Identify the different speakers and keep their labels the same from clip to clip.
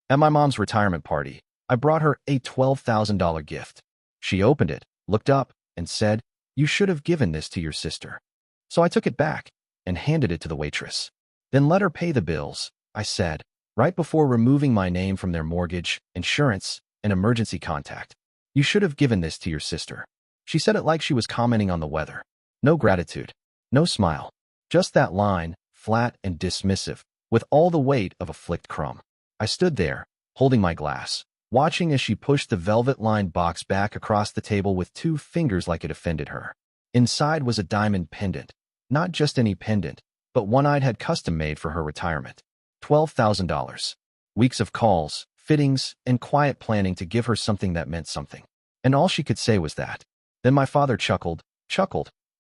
Speaker 1: At my mom's retirement party, I brought her a $12,000 gift. She opened it, looked up, and said, "You should have given this to your sister." So I took it back and handed it to the waitress. "Then let her pay the bills," I said, right before removing my name from their mortgage, insurance, and emergency contact. "You should have given this to your sister." She said it like she was commenting on the weather. No gratitude, no smile. Just that line, flat and dismissive, with all the weight of a flicked crumb. I stood there, holding my glass, watching as she pushed the velvet-lined box back across the table with 2 fingers like it offended her. Inside was a diamond pendant. Not just any pendant, but one I'd had custom-made for her retirement. $12,000. Weeks of calls, fittings, and quiet planning to give her something that meant something. And all she could say was that. Then my father chuckled,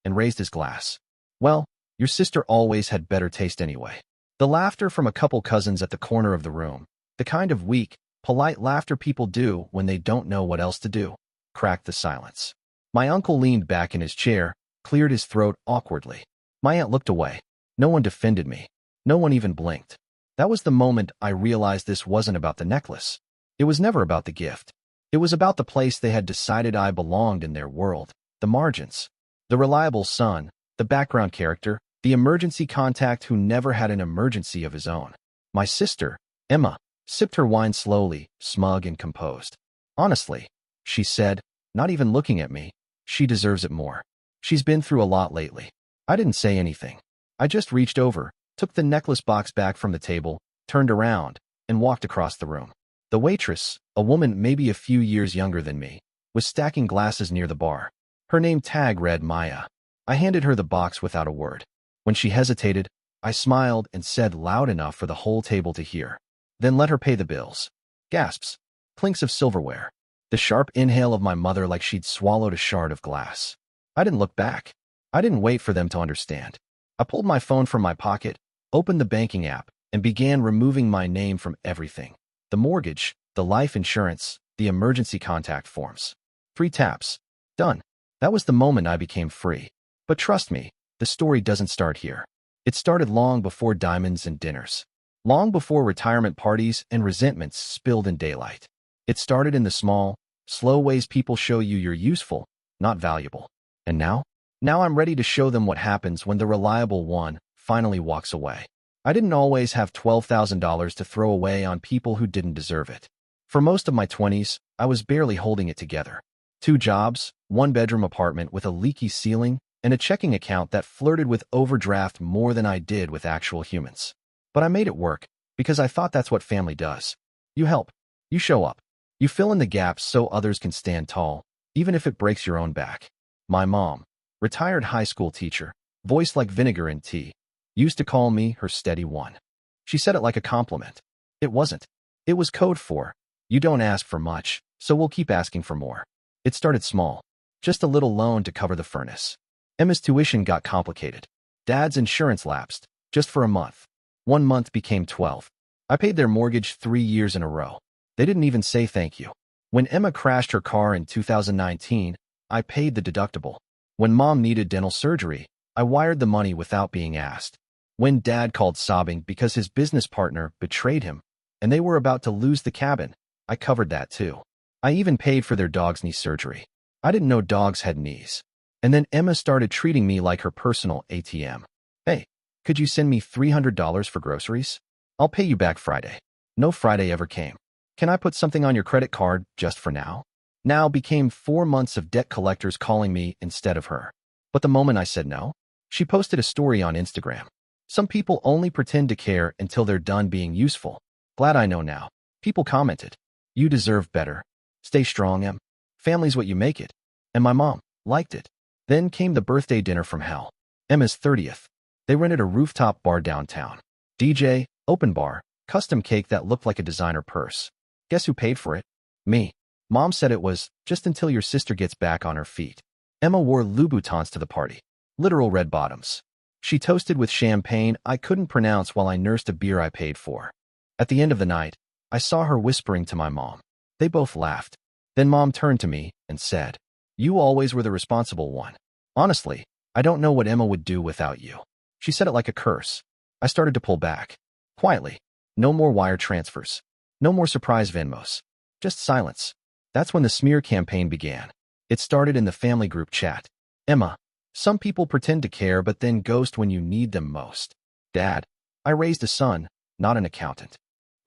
Speaker 1: and raised his glass. "Well, your sister always had better taste anyway." The laughter from a couple cousins at the corner of the room, the kind of weak, polite laughter people do when they don't know what else to do, cracked the silence. My uncle leaned back in his chair, cleared his throat awkwardly. My aunt looked away. No one defended me. No one even blinked. That was the moment I realized this wasn't about the necklace. It was never about the gift. It was about the place they had decided I belonged in their world, the margins. The reliable son, the background character, the emergency contact who never had an emergency of his own. My sister, Emma, sipped her wine slowly, smug and composed. "Honestly," she said, not even looking at me, "she deserves it more. She's been through a lot lately." I didn't say anything. I just reached over, took the necklace box back from the table, turned around, and walked across the room. The waitress, a woman maybe a few years younger than me, was stacking glasses near the bar. Her name tag read Maya. I handed her the box without a word. When she hesitated, I smiled and said loud enough for the whole table to hear, "Then let her pay the bills." Gasps. Clinks of silverware. The sharp inhale of my mother like she'd swallowed a shard of glass. I didn't look back. I didn't wait for them to understand. I pulled my phone from my pocket, opened the banking app, and began removing my name from everything. The mortgage, the life insurance, the emergency contact forms. 3 taps. Done. That was the moment I became free. But trust me, the story doesn't start here. It started long before diamonds and dinners. Long before retirement parties and resentments spilled in daylight. It started in the small, slow ways people show you you're useful, not valuable. And now? Now I'm ready to show them what happens when the reliable one finally walks away. I didn't always have $12,000 to throw away on people who didn't deserve it. For most of my 20s, I was barely holding it together. 2 jobs, 1-bedroom apartment with a leaky ceiling, and a checking account that flirted with overdraft more than I did with actual humans. But I made it work, because I thought that's what family does. You help. You show up. You fill in the gaps so others can stand tall, even if it breaks your own back. My mom, retired high school teacher, voice like vinegar in tea, used to call me her steady one. She said it like a compliment. It wasn't. It was code for, "You don't ask for much, so we'll keep asking for more." It started small. Just a little loan to cover the furnace. Emma's tuition got complicated. Dad's insurance lapsed, just for a month. 1 month became 12. I paid their mortgage 3 years in a row. They didn't even say thank you. When Emma crashed her car in 2019, I paid the deductible. When Mom needed dental surgery, I wired the money without being asked. When Dad called sobbing because his business partner betrayed him, and they were about to lose the cabin, I covered that too. I even paid for their dog's knee surgery. I didn't know dogs had knees. And then Emma started treating me like her personal ATM. "Hey, could you send me $300 for groceries? I'll pay you back Friday." No Friday ever came. "Can I put something on your credit card just for now?" Now became 4 months of debt collectors calling me instead of her. But the moment I said no, she posted a story on Instagram. Some people only pretend to care until they're done being useful. Glad I know now. People commented, "You deserve better. Stay strong, Em. Family's what you make it." And my mom liked it. Then came the birthday dinner from hell. Emma's 30th. They rented a rooftop bar downtown. DJ, open bar, custom cake that looked like a designer purse. Guess who paid for it? Me. Mom said it was just until your sister gets back on her feet. Emma wore Louboutins to the party. Literal red bottoms. She toasted with champagne I couldn't pronounce while I nursed a beer I paid for. At the end of the night, I saw her whispering to my mom. They both laughed. Then Mom turned to me and said, "You always were the responsible one. Honestly, I don't know what Emma would do without you." She said it like a curse. I started to pull back. Quietly. No more wire transfers. No more surprise Venmos. Just silence. That's when the smear campaign began. It started in the family group chat. Emma, some people pretend to care but then ghost when you need them most. Dad, I raised a son, not an accountant.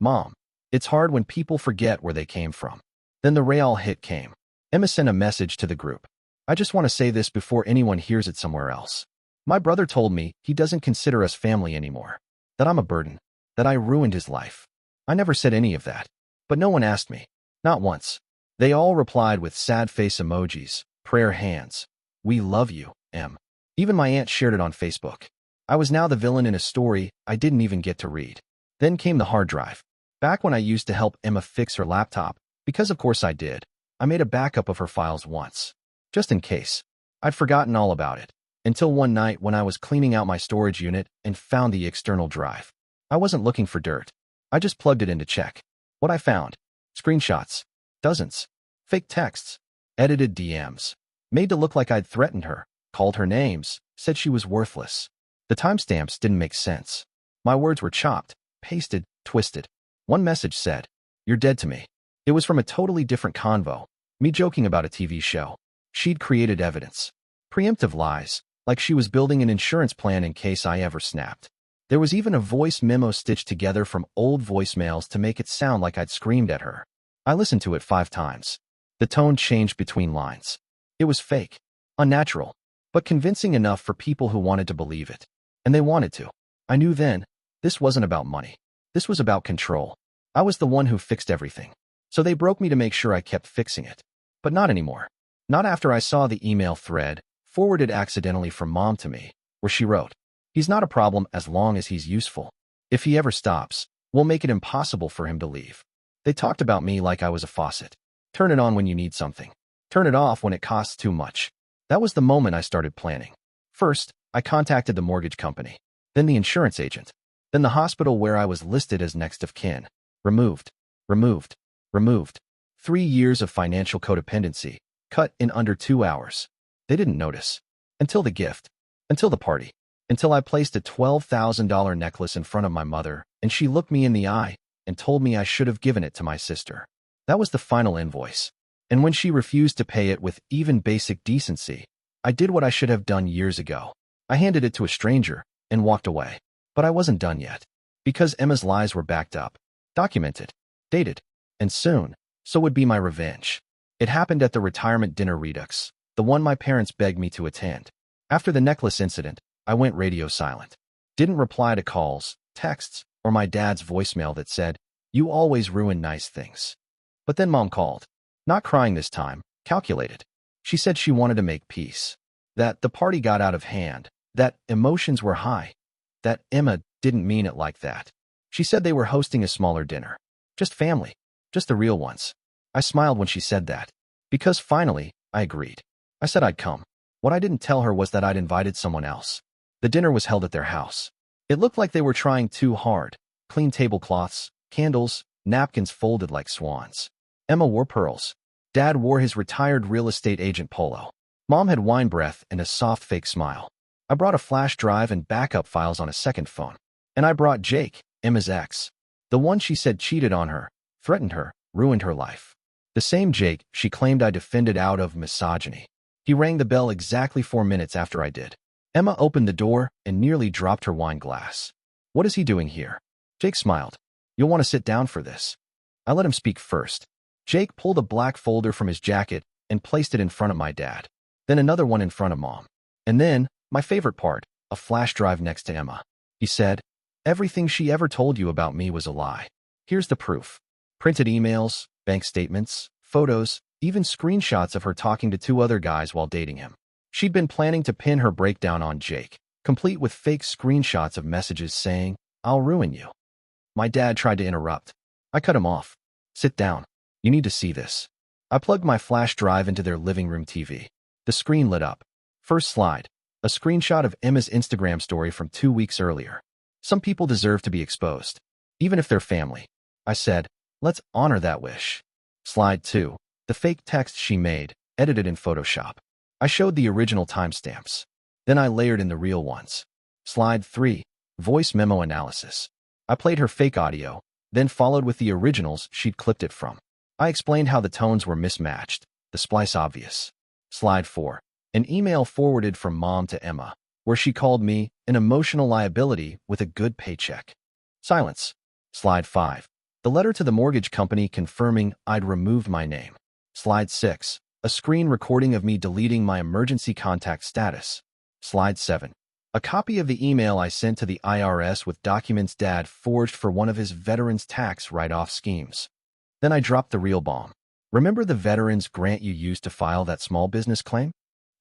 Speaker 1: Mom, it's hard when people forget where they came from. Then the real hit came. Emma sent a message to the group. I just want to say this before anyone hears it somewhere else. My brother told me he doesn't consider us family anymore. That I'm a burden. That I ruined his life. I never said any of that. But no one asked me. Not once. They all replied with sad face emojis, prayer hands. We love you, Em. Even my aunt shared it on Facebook. I was now the villain in a story I didn't even get to read. Then came the hard drive. Back when I used to help Emma fix her laptop, because of course I did, I made a backup of her files once. Just in case. I'd forgotten all about it. Until one night when I was cleaning out my storage unit and found the external drive. I wasn't looking for dirt. I just plugged it in to check. What I found? Screenshots. Dozens. Fake texts. Edited DMs. Made to look like I'd threatened her, called her names, said she was worthless. The timestamps didn't make sense. My words were chopped, pasted, twisted. One message said, "You're dead to me." It was from a totally different convo. Me joking about a TV show. She'd created evidence. Preemptive lies, like she was building an insurance plan in case I ever snapped. There was even a voice memo stitched together from old voicemails to make it sound like I'd screamed at her. I listened to it 5 times. The tone changed between lines. It was fake, unnatural, but convincing enough for people who wanted to believe it. And they wanted to. I knew then, this wasn't about money. This was about control. I was the one who fixed everything. So they broke me to make sure I kept fixing it. But not anymore. Not after I saw the email thread, forwarded accidentally from Mom to me, where she wrote, "He's not a problem as long as he's useful. If he ever stops, we'll make it impossible for him to leave." They talked about me like I was a faucet. Turn it on when you need something. Turn it off when it costs too much. That was the moment I started planning. First, I contacted the mortgage company, then the insurance agent, then the hospital where I was listed as next of kin. Removed, removed, removed. 3 years of financial codependency, cut in under 2 hours. They didn't notice. Until the gift. Until the party. Until I placed a $12,000 necklace in front of my mother, and she looked me in the eye and told me I should have given it to my sister. That was the final invoice. And when she refused to pay it with even basic decency, I did what I should have done years ago. I handed it to a stranger and walked away. But I wasn't done yet. Because Emma's lies were backed up, documented, dated, and soon, so would be my revenge. It happened at the retirement dinner redux, the one my parents begged me to attend. After the necklace incident, I went radio silent. Didn't reply to calls, texts, or my dad's voicemail that said, "You always ruin nice things." But then Mom called. Not crying this time, calculated. She said she wanted to make peace. That the party got out of hand. That emotions were high. That Emma didn't mean it like that. She said they were hosting a smaller dinner. Just family. Just the real ones. I smiled when she said that. Because finally, I agreed. I said I'd come. What I didn't tell her was that I'd invited someone else. The dinner was held at their house. It looked like they were trying too hard. Clean tablecloths, candles, napkins folded like swans. Emma wore pearls. Dad wore his retired real estate agent polo. Mom had wine breath and a soft fake smile. I brought a flash drive and backup files on a second phone. And I brought Jake, Emma's ex. The one she said cheated on her, threatened her, ruined her life. The same Jake she claimed I defended out of misogyny. He rang the bell exactly 4 minutes after I did. Emma opened the door and nearly dropped her wine glass. "What is he doing here?" Jake smiled. "You'll want to sit down for this." I let him speak first. Jake pulled a black folder from his jacket and placed it in front of my dad. Then another one in front of Mom. And then, my favorite part, a flash drive next to Emma. He said, "Everything she ever told you about me was a lie. Here's the proof." Printed emails, bank statements, photos, even screenshots of her talking to 2 other guys while dating him. She'd been planning to pin her breakdown on Jake, complete with fake screenshots of messages saying, "I'll ruin you." My dad tried to interrupt. I cut him off. "Sit down. You need to see this." I plugged my flash drive into their living room TV. The screen lit up. First slide, a screenshot of Emma's Instagram story from 2 weeks earlier. Some people deserve to be exposed, even if they're family. I said, let's honor that wish. Slide 2, the fake text she made, edited in Photoshop. I showed the original timestamps. Then I layered in the real ones. Slide 3, voice memo analysis. I played her fake audio, then followed with the originals she'd clipped it from. I explained how the tones were mismatched, the splice obvious. Slide 4. An email forwarded from Mom to Emma, where she called me an emotional liability with a good paycheck. Silence. Slide 5. The letter to the mortgage company confirming I'd removed my name. Slide 6. A screen recording of me deleting my emergency contact status. Slide 7. A copy of the email I sent to the IRS with documents Dad forged for one of his veterans' tax write-off schemes. Then I dropped the real bomb. Remember the veterans grant you used to file that small business claim?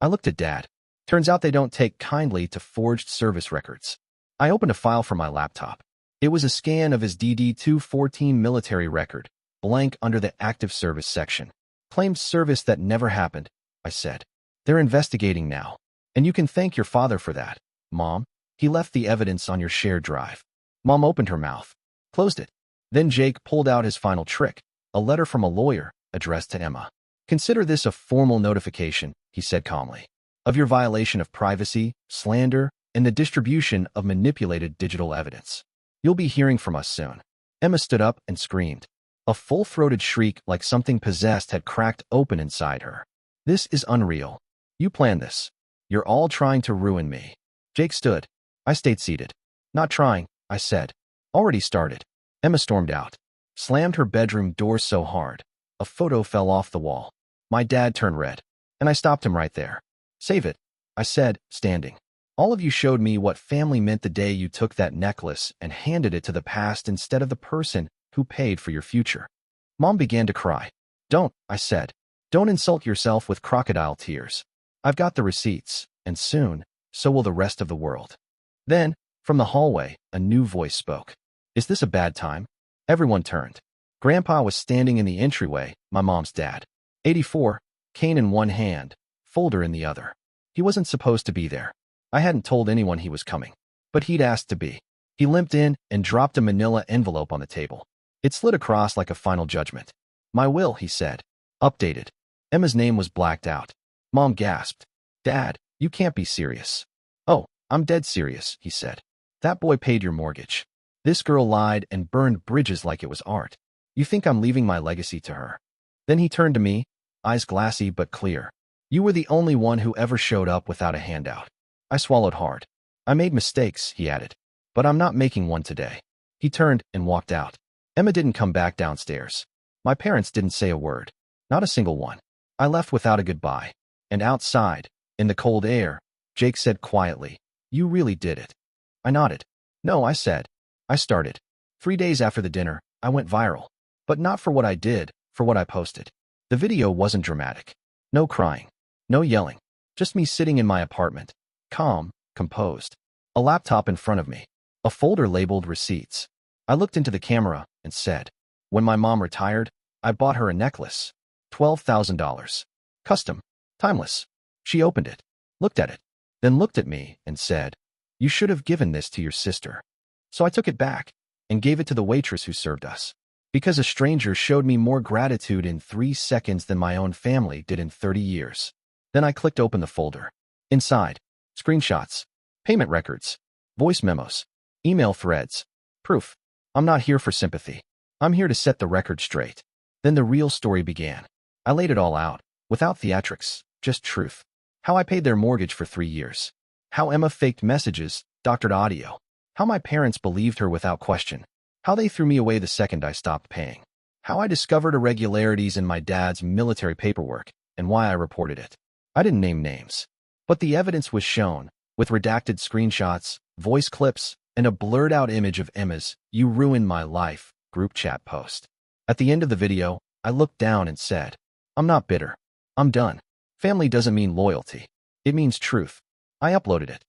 Speaker 1: I looked at Dad. Turns out they don't take kindly to forged service records. I opened a file from my laptop. It was a scan of his DD-214 military record, blank under the active service section. Claimed service that never happened, I said. They're investigating now. And you can thank your father for that, Mom. He left the evidence on your shared drive. Mom opened her mouth, closed it. Then Jake pulled out his final trick, a letter from a lawyer addressed to Emma. Consider this a formal notification, he said calmly, of your violation of privacy, slander, and the distribution of manipulated digital evidence. You'll be hearing from us soon. Emma stood up and screamed. A full-throated shriek like something possessed had cracked open inside her. This is unreal. You planned this. You're all trying to ruin me. Jake stood. I stayed seated. Not trying, I said. Already started. Emma stormed out. Slammed her bedroom door so hard. A photo fell off the wall. My dad turned red. And I stopped him right there. Save it, I said, standing. All of you showed me what family meant the day you took that necklace and handed it to the past instead of the person who paid for your future. Mom began to cry. Don't, I said. Don't insult yourself with crocodile tears. I've got the receipts, and soon, so will the rest of the world. Then, from the hallway, a new voice spoke. Is this a bad time? Everyone turned. Grandpa was standing in the entryway, my mom's dad. 84, cane in one hand, folder in the other. He wasn't supposed to be there. I hadn't told anyone he was coming, but he'd asked to be. He limped in and dropped a manila envelope on the table. It slid across like a final judgment. My will, he said. Updated. Emma's name was blacked out. Mom gasped. Dad, you can't be serious. Oh, I'm dead serious, he said. That boy paid your mortgage. This girl lied and burned bridges like it was art. You think I'm leaving my legacy to her? Then he turned to me, eyes glassy but clear. You were the only one who ever showed up without a handout. I swallowed hard. I made mistakes, he added, but I'm not making one today. He turned and walked out. Emma didn't come back downstairs. My parents didn't say a word. Not a single one. I left without a goodbye. And outside, in the cold air, Jake said quietly, You really did it. I nodded. No, I said. I started. 3 days after the dinner, I went viral. But not for what I did, for what I posted. The video wasn't dramatic. No crying. No yelling. Just me sitting in my apartment. Calm, composed. A laptop in front of me. A folder labeled receipts. I looked into the camera and said, When my mom retired, I bought her a necklace. $12,000. Custom. Timeless. She opened it, looked at it, then looked at me and said, You should have given this to your sister. So I took it back and gave it to the waitress who served us. Because a stranger showed me more gratitude in 3 seconds than my own family did in 30 years. Then I clicked open the folder. Inside, screenshots, payment records, voice memos, email threads, proof. I'm not here for sympathy. I'm here to set the record straight. Then the real story began. I laid it all out, without theatrics, just truth. How I paid their mortgage for 3 years. How Emma faked messages, doctored audio. How my parents believed her without question. How they threw me away the second I stopped paying. How I discovered irregularities in my dad's military paperwork, and why I reported it. I didn't name names. But the evidence was shown, with redacted screenshots, voice clips, and a blurred-out image of Emma's "You ruined my life" group chat post. At the end of the video, I looked down and said, I'm not bitter. I'm done. Family doesn't mean loyalty. It means truth. I uploaded it.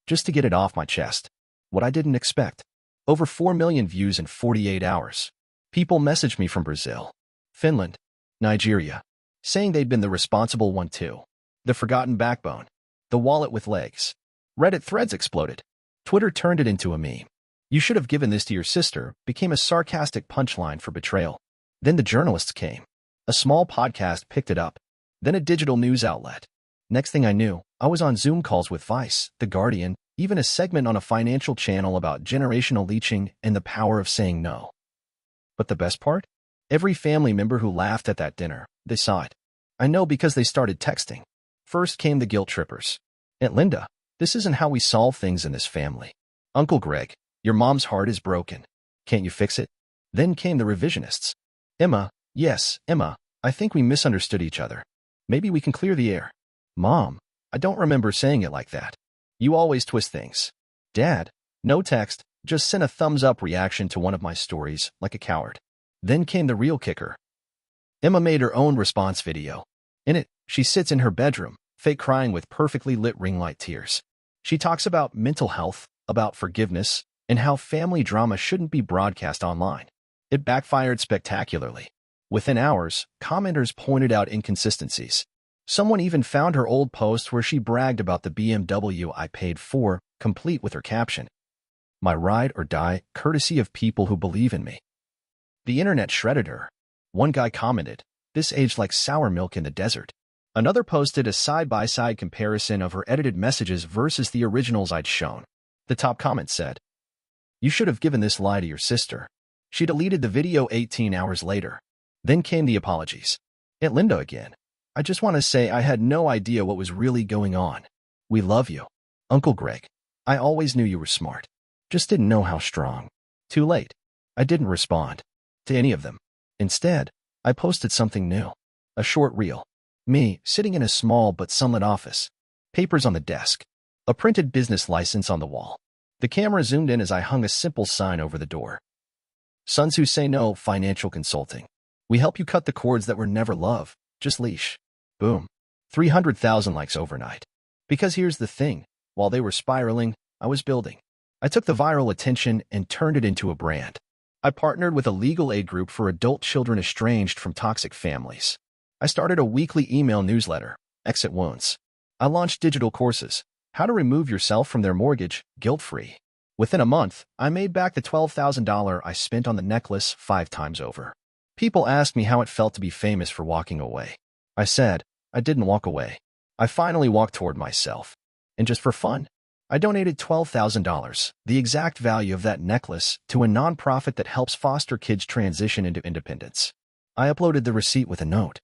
Speaker 1: Just to get it off my chest. What I didn't expect. Over 4 million views in 48 hours. People messaged me from Brazil, Finland, Nigeria, saying they'd been the responsible one too. The forgotten backbone. The wallet with legs. Reddit threads exploded. Twitter turned it into a meme. You should have given this to your sister became a sarcastic punchline for betrayal. Then the journalists came. A small podcast picked it up. Then a digital news outlet. Next thing I knew, I was on Zoom calls with Vice, The Guardian, even a segment on a financial channel about generational leeching and the power of saying no. But the best part? Every family member who laughed at that dinner, they saw it. I know because they started texting. First came the guilt trippers. Aunt Linda, this isn't how we solve things in this family. Uncle Greg, your mom's heart is broken. Can't you fix it? Then came the revisionists. Emma, yes, Emma, I think we misunderstood each other. Maybe we can clear the air. Mom, I don't remember saying it like that. You always twist things. Dad, no text, just sent a thumbs-up reaction to one of my stories, like a coward. Then came the real kicker. Emma made her own response video. In it, she sits in her bedroom, fake crying with perfectly lit ring light tears. She talks about mental health, about forgiveness, and how family drama shouldn't be broadcast online. It backfired spectacularly. Within hours, commenters pointed out inconsistencies. Someone even found her old post where she bragged about the BMW I paid for, complete with her caption, "My ride or die, courtesy of people who believe in me." The internet shredded her. One guy commented, "This aged like sour milk in the desert." Another posted a side-by-side comparison of her edited messages versus the originals I'd shown. The top comment said, "You should have given this lie to your sister." She deleted the video 18 hours later. Then came the apologies. Aunt Linda again. I just want to say I had no idea what was really going on. We love you. Uncle Greg. I always knew you were smart. Just didn't know how strong. Too late. I didn't respond to any of them. Instead, I posted something new. A short reel. Me, sitting in a small but sunlit office. Papers on the desk. A printed business license on the wall. The camera zoomed in as I hung a simple sign over the door. Sons Who Say No Financial Consulting. We help you cut the cords that were never love, just leash. Boom. 300,000 likes overnight. Because here's the thing. While they were spiraling, I was building. I took the viral attention and turned it into a brand. I partnered with a legal aid group for adult children estranged from toxic families. I started a weekly email newsletter, Exit Wounds. I launched digital courses, how to remove yourself from their mortgage, guilt-free. Within a month, I made back the $12,000 I spent on the necklace 5 times over. People asked me how it felt to be famous for walking away. I said, I didn't walk away. I finally walked toward myself. And just for fun, I donated $12,000, the exact value of that necklace, to a nonprofit that helps foster kids transition into independence. I uploaded the receipt with a note.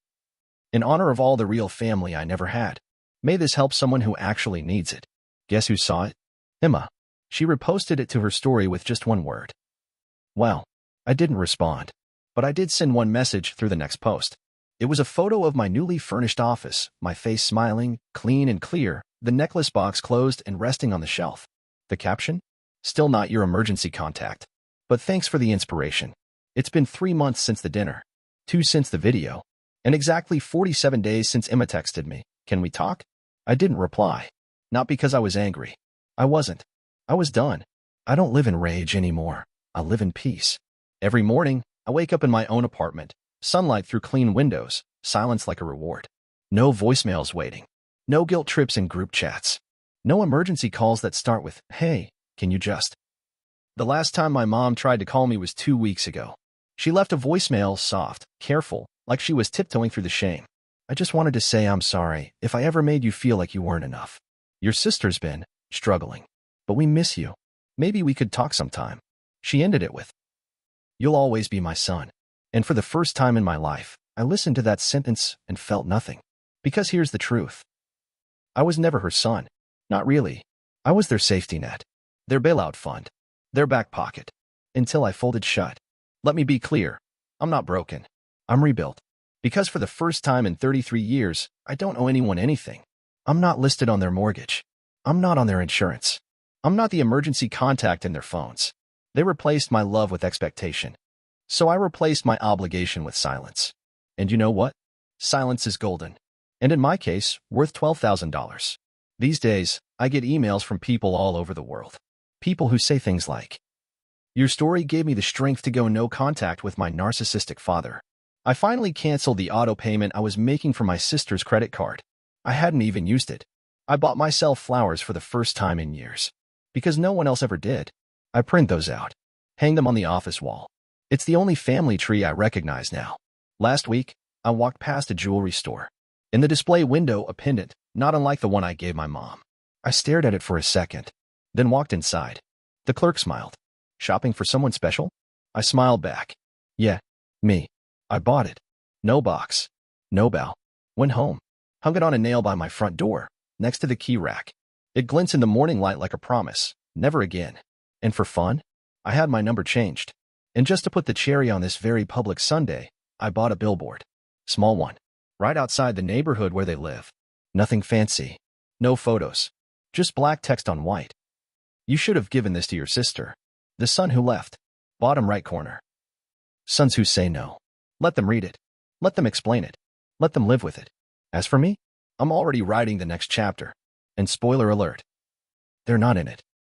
Speaker 1: In honor of all the real family I never had. May this help someone who actually needs it. Guess who saw it? Emma. She reposted it to her story with just one word. Well, I didn't respond, but I did send one message through the next post. It was a photo of my newly furnished office, my face smiling, clean and clear, the necklace box closed and resting on the shelf. The caption? Still not your emergency contact. But thanks for the inspiration. It's been 3 months since the dinner, 2 since the video, and exactly 47 days since Emma texted me, "Can we talk?" I didn't reply. Not because I was angry. I wasn't. I was done. I don't live in rage anymore. I live in peace. Every morning, I wake up in my own apartment, sunlight through clean windows, silence like a reward. No voicemails waiting. No guilt trips in group chats. No emergency calls that start with, "Hey, can you just?" The last time my mom tried to call me was 2 weeks ago. She left a voicemail, soft, careful, like she was tiptoeing through the shame. I just wanted to say I'm sorry if I ever made you feel like you weren't enough. Your sister's been struggling, but we miss you. Maybe we could talk sometime. She ended it with, "You'll always be my son." And for the first time in my life, I listened to that sentence and felt nothing. Because here's the truth. I was never her son. Not really. I was their safety net, their bailout fund, their back pocket, until I folded shut. Let me be clear. I'm not broken. I'm rebuilt. Because for the first time in 33 years, I don't owe anyone anything. I'm not listed on their mortgage. I'm not on their insurance. I'm not the emergency contact in their phones. They replaced my love with expectation. So I replaced my obligation with silence. And you know what? Silence is golden. And in my case, worth $12,000. These days, I get emails from people all over the world. People who say things like, "Your story gave me the strength to go no contact with my narcissistic father. I finally canceled the auto payment I was making for my sister's credit card. I hadn't even used it. I bought myself flowers for the first time in years. Because no one else ever did. I print those out. Hang them on the office wall. It's the only family tree I recognize now." Last week, I walked past a jewelry store. In the display window, a pendant, not unlike the one I gave my mom. I stared at it for a second, then walked inside. The clerk smiled. "Shopping for someone special?" I smiled back. Yeah, me. I bought it. No box. No bell. Went home. Hung it on a nail by my front door, next to the key rack. It glints in the morning light like a promise. Never again. And for fun, I had my number changed. And just to put the cherry on this very public Sunday, I bought a billboard. Small one. Right outside the neighborhood where they live. Nothing fancy. No photos. Just black text on white. You should have given this to your sister. The son who left. Bottom right corner. Sons who say no. Let them read it. Let them explain it. Let them live with it. As for me, I'm already writing the next chapter. And spoiler alert, they're not in it.